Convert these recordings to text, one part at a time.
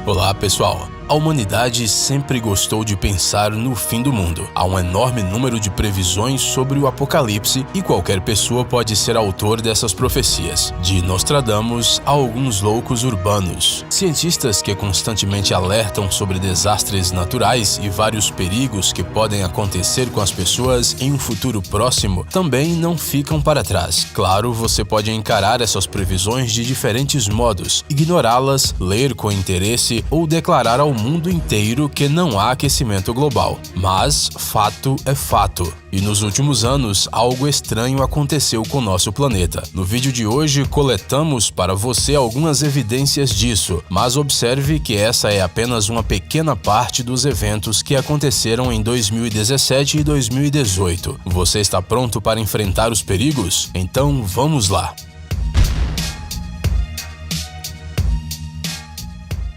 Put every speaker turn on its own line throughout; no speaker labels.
Olá, pessoal! A humanidade sempre gostou de pensar no fim do mundo. Há um enorme número de previsões sobre o apocalipse e qualquer pessoa pode ser autor dessas profecias. De Nostradamus a alguns loucos urbanos. Cientistas que constantemente alertam sobre desastres naturais e vários perigos que podem acontecer com as pessoas em um futuro próximo também não ficam para trás. Claro, você pode encarar essas previsões de diferentes modos, ignorá-las, ler com interesse ou declarar ao mundo inteiro que não há aquecimento global. Mas fato é fato. E nos últimos anos, algo estranho aconteceu com nosso planeta. No vídeo de hoje, coletamos para você algumas evidências disso, mas observe que essa é apenas uma pequena parte dos eventos que aconteceram em 2017 e 2018. Você está pronto para enfrentar os perigos? Então vamos lá!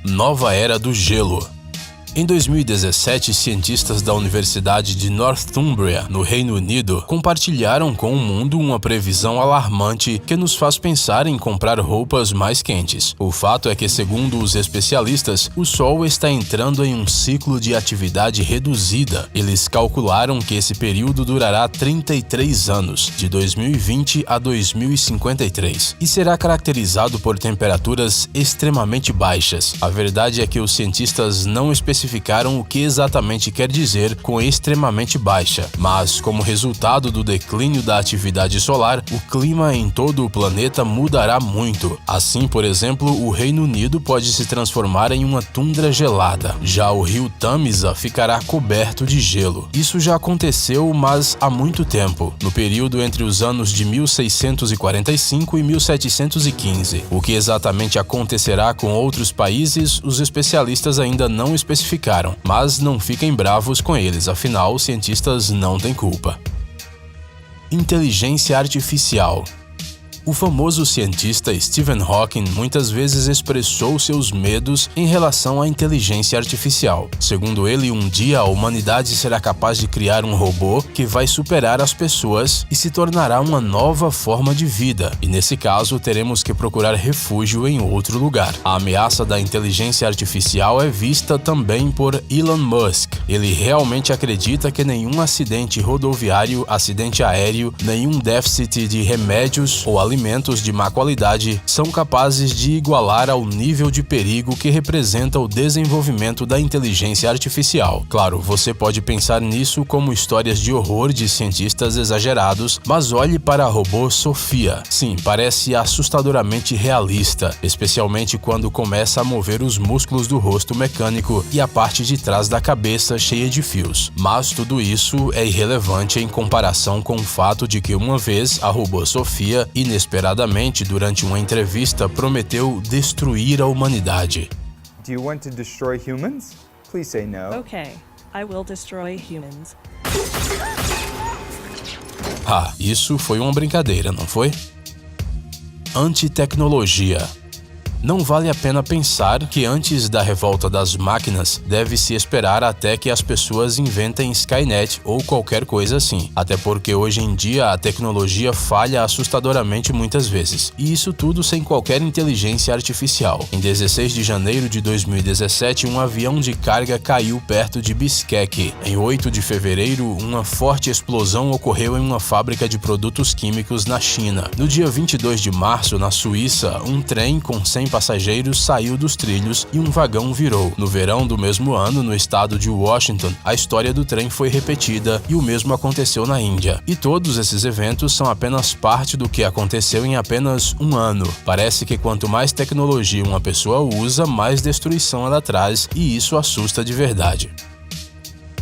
Nova Era do Gelo. Em 2017, cientistas da Universidade de Northumbria, no Reino Unido, compartilharam com o mundo uma previsão alarmante que nos faz pensar em comprar roupas mais quentes. O fato é que, segundo os especialistas, o Sol está entrando em um ciclo de atividade reduzida. Eles calcularam que esse período durará 33 anos, de 2020 a 2053, e será caracterizado por temperaturas extremamente baixas. A verdade é que os cientistas não especificaram o que exatamente quer dizer com extremamente baixa, mas como resultado do declínio da atividade solar, o clima em todo o planeta mudará muito. Assim, por exemplo, o Reino Unido pode se transformar em uma tundra gelada. Já o rio Tamisa ficará coberto de gelo. Isso já aconteceu, mas há muito tempo, no período entre os anos de 1645 e 1715. O que exatamente acontecerá com outros países, os especialistas ainda não especificaram, mas não fiquem bravos com eles, afinal, os cientistas não têm culpa. Inteligência artificial. O famoso cientista Stephen Hawking muitas vezes expressou seus medos em relação à inteligência artificial. Segundo ele, um dia a humanidade será capaz de criar um robô que vai superar as pessoas e se tornará uma nova forma de vida, e nesse caso teremos que procurar refúgio em outro lugar. A ameaça da inteligência artificial é vista também por Elon Musk. Ele realmente acredita que nenhum acidente rodoviário, acidente aéreo, nenhum déficit de remédios ou alimentos de má qualidade são capazes de igualar ao nível de perigo que representa o desenvolvimento da inteligência artificial. Claro, você pode pensar nisso como histórias de horror de cientistas exagerados, mas olhe para a robô Sophia. Sim, parece assustadoramente realista, especialmente quando começa a mover os músculos do rosto mecânico e a parte de trás da cabeça cheia de fios. Mas tudo isso é irrelevante em comparação com o fato de que uma vez a robô Sophia, inesperadamente, durante uma entrevista, prometeu destruir a humanidade.
Do you want to destroy humans? Please say no.
Okay, I will destroy humans.
Ah, isso foi uma brincadeira, não foi? Antitecnologia. Não vale a pena pensar que antes da revolta das máquinas, deve-se esperar até que as pessoas inventem Skynet ou qualquer coisa assim. Até porque hoje em dia a tecnologia falha assustadoramente muitas vezes. E isso tudo sem qualquer inteligência artificial. Em 16 de janeiro de 2017, um avião de carga caiu perto de Bishkek. Em 8 de fevereiro, uma forte explosão ocorreu em uma fábrica de produtos químicos na China. No dia 22 de março, na Suíça, um trem com 100 passageiros saiu dos trilhos e um vagão virou. No verão do mesmo ano, no estado de Washington, a história do trem foi repetida e o mesmo aconteceu na Índia. E todos esses eventos são apenas parte do que aconteceu em apenas um ano. Parece que quanto mais tecnologia uma pessoa usa, mais destruição ela traz, e isso assusta de verdade.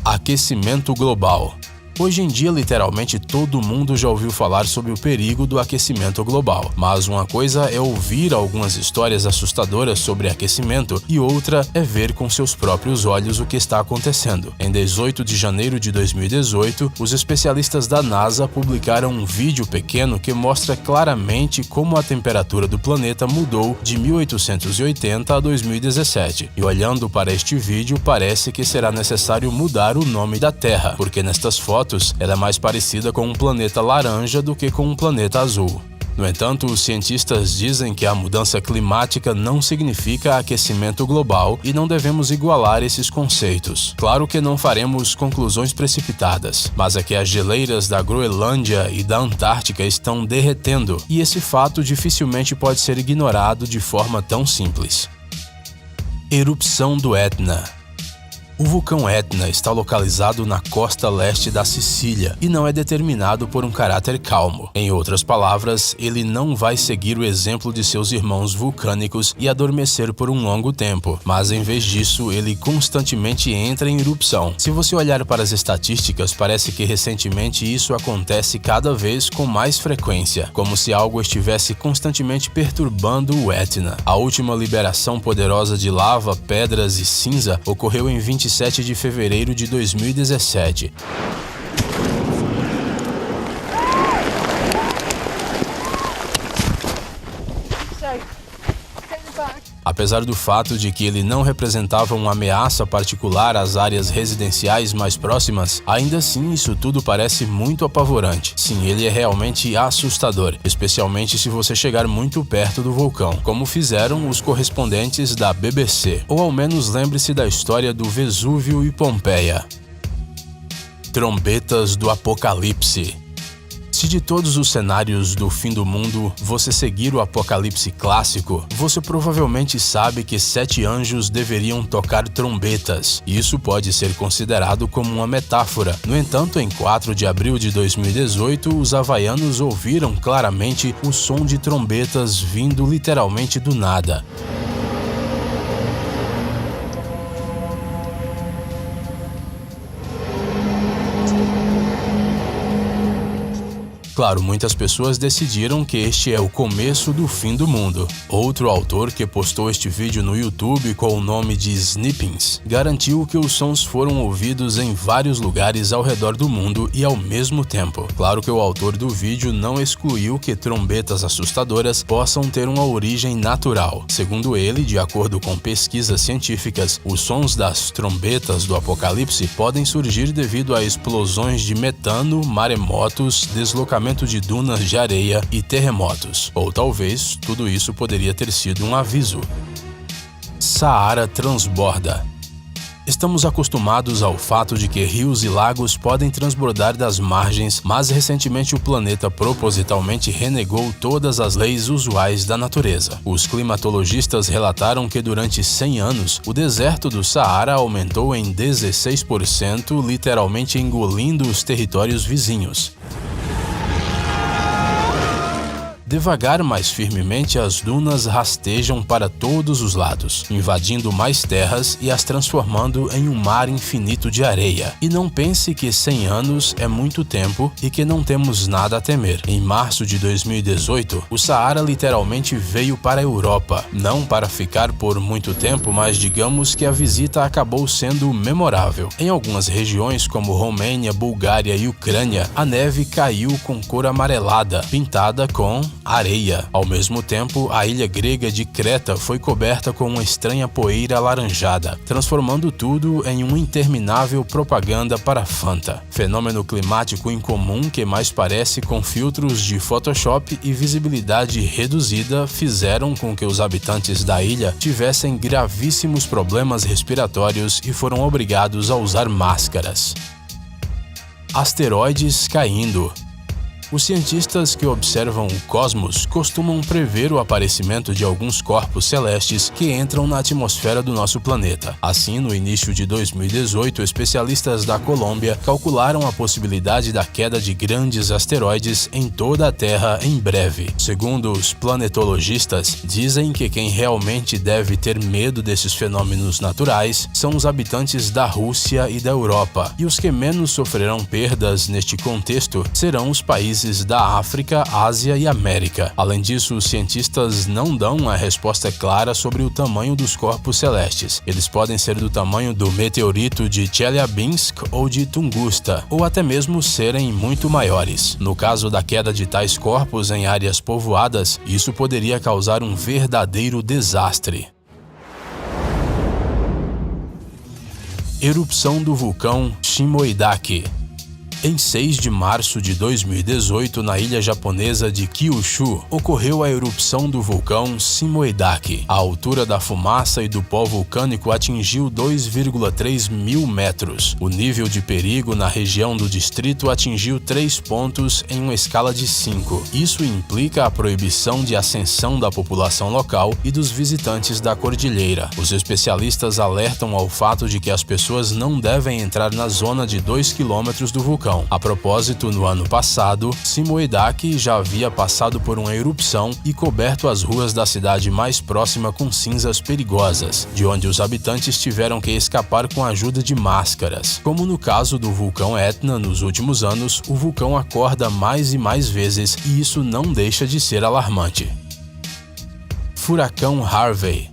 Aquecimento global. Hoje em dia, literalmente todo mundo já ouviu falar sobre o perigo do aquecimento global, mas uma coisa é ouvir algumas histórias assustadoras sobre aquecimento e outra é ver com seus próprios olhos o que está acontecendo. Em 18 de janeiro de 2018, os especialistas da NASA publicaram um vídeo pequeno que mostra claramente como a temperatura do planeta mudou de 1880 a 2017. E olhando para este vídeo, parece que será necessário mudar o nome da Terra, porque nestas fotos ela é mais parecida com um planeta laranja do que com um planeta azul. No entanto, os cientistas dizem que a mudança climática não significa aquecimento global e não devemos igualar esses conceitos. Claro que não faremos conclusões precipitadas, mas é que as geleiras da Groenlândia e da Antártica estão derretendo, e esse fato dificilmente pode ser ignorado de forma tão simples. Erupção do Etna. O vulcão Etna está localizado na costa leste da Sicília e não é determinado por um caráter calmo. Em outras palavras, ele não vai seguir o exemplo de seus irmãos vulcânicos e adormecer por um longo tempo, mas em vez disso, ele constantemente entra em erupção. Se você olhar para as estatísticas, parece que recentemente isso acontece cada vez com mais frequência, como se algo estivesse constantemente perturbando o Etna. A última liberação poderosa de lava, pedras e cinza ocorreu em 27 de fevereiro de 2017. Apesar do fato de que ele não representava uma ameaça particular às áreas residenciais mais próximas, ainda assim isso tudo parece muito apavorante. Sim, ele é realmente assustador, especialmente se você chegar muito perto do vulcão, como fizeram os correspondentes da BBC. Ou ao menos lembre-se da história do Vesúvio e Pompeia. Trombetas do Apocalipse. Se de todos os cenários do fim do mundo você seguir o Apocalipse clássico, você provavelmente sabe que 7 anjos deveriam tocar trombetas. Isso pode ser considerado como uma metáfora. No entanto, em 4 de abril de 2018, os havaianos ouviram claramente o som de trombetas vindo literalmente do nada. Claro, muitas pessoas decidiram que este é o começo do fim do mundo. Outro autor que postou este vídeo no YouTube com o nome de Snippings garantiu que os sons foram ouvidos em vários lugares ao redor do mundo e ao mesmo tempo. Claro que o autor do vídeo não excluiu que trombetas assustadoras possam ter uma origem natural. Segundo ele, de acordo com pesquisas científicas, os sons das trombetas do Apocalipse podem surgir devido a explosões de metano, maremotos, deslocamentos de dunas de areia e terremotos. Ou talvez tudo isso poderia ter sido um aviso. Saara transborda. Estamos acostumados ao fato de que rios e lagos podem transbordar das margens, mas recentemente o planeta propositalmente renegou todas as leis usuais da natureza. Os climatologistas relataram que durante 100 anos, o deserto do Saara aumentou em 16%, literalmente engolindo os territórios vizinhos. Devagar, mas firmemente, as dunas rastejam para todos os lados, invadindo mais terras e as transformando em um mar infinito de areia. E não pense que 100 anos é muito tempo e que não temos nada a temer. Em março de 2018, o Saara literalmente veio para a Europa. Não para ficar por muito tempo, mas digamos que a visita acabou sendo memorável. Em algumas regiões, como Romênia, Bulgária e Ucrânia, a neve caiu com cor amarelada, pintada com areia. Ao mesmo tempo, a ilha grega de Creta foi coberta com uma estranha poeira alaranjada, transformando tudo em uma interminável propaganda para Fanta. Fenômeno climático incomum que mais parece com filtros de Photoshop e visibilidade reduzida fizeram com que os habitantes da ilha tivessem gravíssimos problemas respiratórios e foram obrigados a usar máscaras. Asteroides caindo. Os cientistas que observam o cosmos costumam prever o aparecimento de alguns corpos celestes que entram na atmosfera do nosso planeta. Assim, no início de 2018, especialistas da Colômbia calcularam a possibilidade da queda de grandes asteroides em toda a Terra em breve. Segundo os planetologistas, dizem que quem realmente deve ter medo desses fenômenos naturais são os habitantes da Rússia e da Europa, e os que menos sofrerão perdas neste contexto serão os países da África, Ásia e América. Além disso, os cientistas não dão uma resposta clara sobre o tamanho dos corpos celestes. Eles podem ser do tamanho do meteorito de Chelyabinsk ou de Tunguska, ou até mesmo serem muito maiores. No caso da queda de tais corpos em áreas povoadas, isso poderia causar um verdadeiro desastre. Erupção do vulcão Shimoidake. Em 6 de março de 2018, na ilha japonesa de Kyushu, ocorreu a erupção do vulcão Simoidake. A altura da fumaça e do pó vulcânico atingiu 2,3 mil metros. O nível de perigo na região do distrito atingiu 3 pontos em uma escala de 5. Isso implica a proibição de ascensão da população local e dos visitantes da cordilheira. Os especialistas alertam ao fato de que as pessoas não devem entrar na zona de 2 km do vulcão. A propósito, no ano passado, Simoidake já havia passado por uma erupção e coberto as ruas da cidade mais próxima com cinzas perigosas, de onde os habitantes tiveram que escapar com a ajuda de máscaras. Como no caso do vulcão Etna, nos últimos anos, o vulcão acorda mais e mais vezes e isso não deixa de ser alarmante. Furacão Harvey.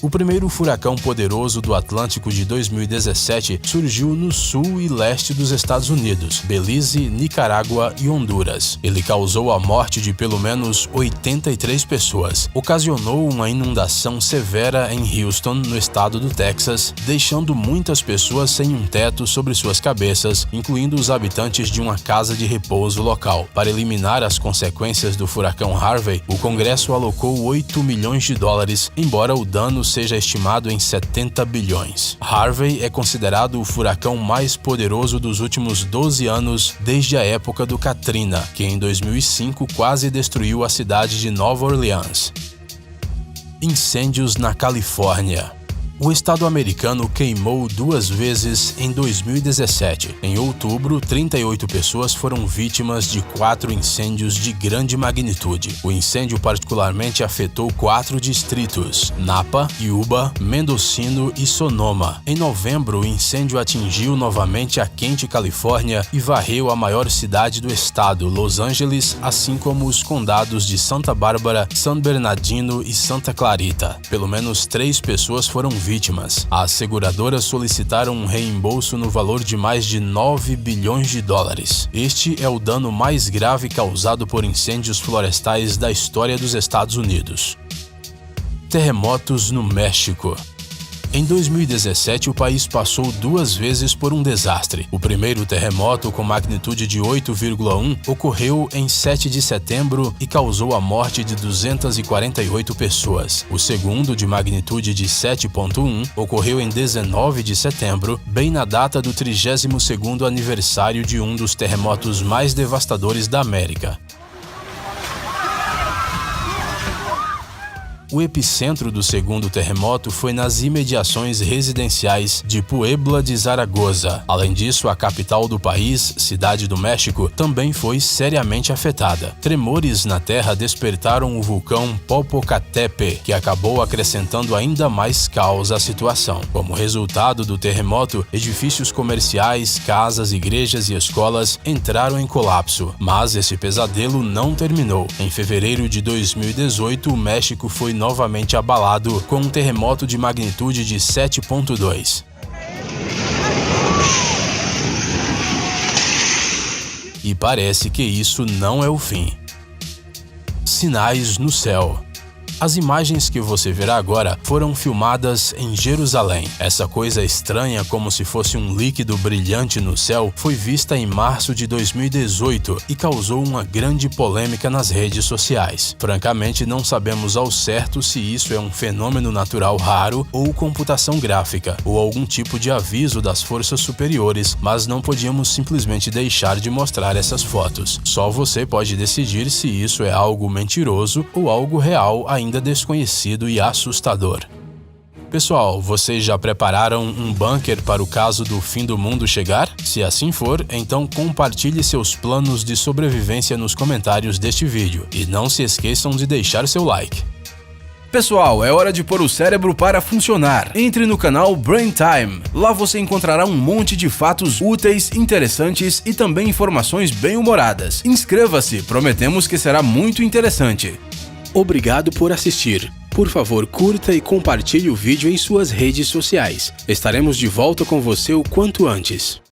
O primeiro furacão poderoso do Atlântico de 2017 surgiu no sul e leste dos Estados Unidos, Belize, Nicarágua e Honduras. Ele causou a morte de pelo menos 83 pessoas, ocasionou uma inundação severa em Houston, no estado do Texas, deixando muitas pessoas sem um teto sobre suas cabeças, incluindo os habitantes de uma casa de repouso local. Para eliminar as consequências do furacão Harvey, o Congresso alocou 8 milhões de dólares, embora o dano seja estimado em 70 bilhões. Harvey é considerado o furacão mais poderoso dos últimos 12 anos, desde a época do Katrina, que em 2005 quase destruiu a cidade de Nova Orleans. Incêndios na Califórnia. O estado americano queimou 2 vezes em 2017. Em outubro, 38 pessoas foram vítimas de 4 incêndios de grande magnitude. O incêndio particularmente afetou 4 distritos: Napa, Yuba, Mendocino e Sonoma. Em novembro, o incêndio atingiu novamente a quente Califórnia e varreu a maior cidade do estado, Los Angeles, assim como os condados de Santa Bárbara, San Bernardino e Santa Clarita. Pelo menos 3 pessoas foram vítimas. As seguradoras solicitaram um reembolso no valor de mais de 9 bilhões de dólares. Este é o dano mais grave causado por incêndios florestais da história dos Estados Unidos. Terremotos no México. Em 2017, o país passou 2 vezes por um desastre. O primeiro terremoto, com magnitude de 8,1, ocorreu em 7 de setembro e causou a morte de 248 pessoas. O segundo, de magnitude de 7,1, ocorreu em 19 de setembro, bem na data do 32º aniversário de um dos terremotos mais devastadores da América. O epicentro do segundo terremoto foi nas imediações residenciais de Puebla de Zaragoza. Além disso, a capital do país, Cidade do México, também foi seriamente afetada. Tremores na terra despertaram o vulcão Popocatépetl, que acabou acrescentando ainda mais caos à situação. Como resultado do terremoto, edifícios comerciais, casas, igrejas e escolas entraram em colapso. Mas esse pesadelo não terminou. Em fevereiro de 2018, o México foi novamente abalado com um terremoto de magnitude de 7,2. E parece que isso não é o fim. Sinais no céu. As imagens que você verá agora foram filmadas em Jerusalém. Essa coisa estranha, como se fosse um líquido brilhante no céu, foi vista em março de 2018 e causou uma grande polêmica nas redes sociais. Francamente, não sabemos ao certo se isso é um fenômeno natural raro ou computação gráfica, ou algum tipo de aviso das forças superiores, mas não podíamos simplesmente deixar de mostrar essas fotos. Só você pode decidir se isso é algo mentiroso ou algo real ainda desconhecido e assustador. Pessoal, vocês já prepararam um bunker para o caso do fim do mundo chegar? Se assim for, então compartilhe seus planos de sobrevivência nos comentários deste vídeo e não se esqueçam de deixar seu like.
Pessoal, é hora de pôr o cérebro para funcionar. Entre no canal Brain Time. Lá você encontrará um monte de fatos úteis, interessantes e também informações bem-humoradas. Inscreva-se, prometemos que será muito interessante.
Obrigado por assistir. Por favor, curta e compartilhe o vídeo em suas redes sociais. Estaremos de volta com você o quanto antes.